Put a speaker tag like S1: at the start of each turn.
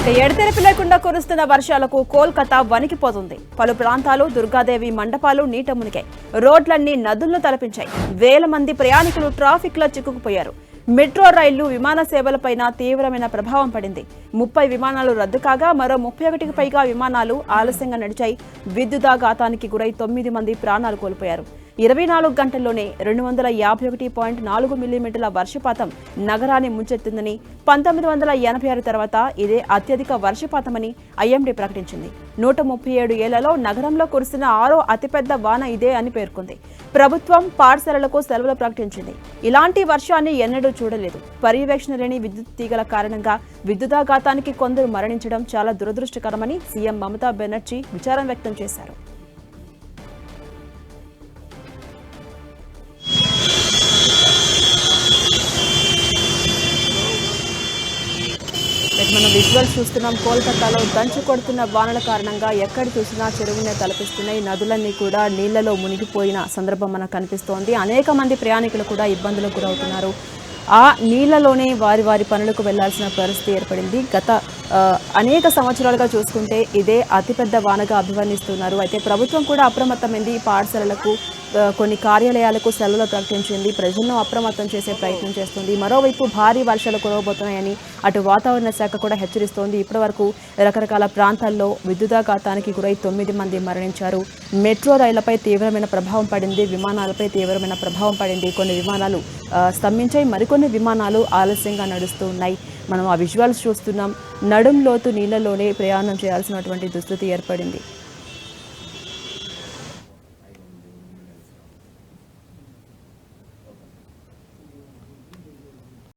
S1: ఇక ఎడతెరిపి లేకుండా కురుస్తున్న వర్షాలకు కోల్కతా వణికిపోతుంది. పలు ప్రాంతాలు దుర్గాదేవి మండపాలు నీట మునిగాయి. రోడ్లన్నీ నదులను తలపించాయి. వేల మంది ప్రయాణికులు ట్రాఫిక్ లో చిక్కుకుపోయారు. మెట్రో రైళ్లు విమాన సేవలపైన తీవ్రమైన ప్రభావం పడింది. 30 విమానాలు రద్దు కాగా మరో 31కి పైగా విమానాలు ఆలస్యంగా నడిచాయి. విద్యుదాఘాతానికి గురై 9 మంది ప్రాణాలు కోల్పోయారు. 24 గంటల్లోనే 251.4 మిల్లీమీటర్ల వర్షపాతం నగరాన్ని ముంచెత్తిందని, 1986 తర్వాత ఇదే అత్యధిక వర్షపాతమని ఐఎండీ ప్రకటించింది. 137 ఏళ్లలో నగరంలో కురిసిన 6వ అతిపెద్ద వాన ఇదే అని పేర్కొంది. ప్రభుత్వం పాఠశాలలకు సెలవులు ప్రకటించింది. ఇలాంటి వర్షాన్ని ఎన్నడూ చూడలేదు. పర్యవేక్షణ లేని విద్యుత్ తీగల కారణంగా విద్యుదాఘాతానికి కొందరు మరణించడం చాలా దురదృష్టకరమని సీఎం మమతా బెనర్జీ విచారం వ్యక్తం చేశారు. మనం విజువల్స్ చూస్తున్నాం. కోల్కతాలో దంచు కొడుతున్న వానల కారణంగా ఎక్కడ చూసినా చెరువునే తలపిస్తున్నాయి. నదులన్నీ కూడా నీళ్లలో మునిగిపోయిన సందర్భం మనకు కనిపిస్తోంది. అనేక మంది ప్రయాణికులు కూడా ఇబ్బందులకు గురవుతున్నారు. ఆ నీళ్లలోనే వారి పనులకు వెళ్లాల్సిన పరిస్థితి ఏర్పడింది. గత అనేక సంవత్సరాలుగా చూసుకుంటే ఇదే అతిపెద్ద వానగా అభివర్ణిస్తున్నారు. అయితే ప్రభుత్వం కూడా అప్రమత్తమైంది. పాఠశాలలకు, కొన్ని కార్యాలయాలకు సెలవులు ప్రకటించింది. ప్రజలను అప్రమత్తం చేసే ప్రయత్నం చేస్తుంది. మరోవైపు భారీ వర్షాలు కురవబోతున్నాయని అటు వాతావరణ శాఖ కూడా హెచ్చరిస్తోంది. ఇప్పటివరకు రకరకాల ప్రాంతాల్లో విద్యుదాఘాతానికి గురై 9 మంది మరణించారు. మెట్రో రైళ్లపై తీవ్రమైన ప్రభావం పడింది. విమానాలపై తీవ్రమైన ప్రభావం పడింది. కొన్ని విమానాలు స్తంభించాయి. మరికొన్ని విమానాలు ఆలస్యంగా నడుస్తూ ఉన్నాయి. మనం ఆ విజువల్స్ చూస్తున్నాం. నడుం లోతు నీళ్లలోనే ప్రయాణం చేయాల్సినటువంటి దుస్థితి ఏర్పడింది.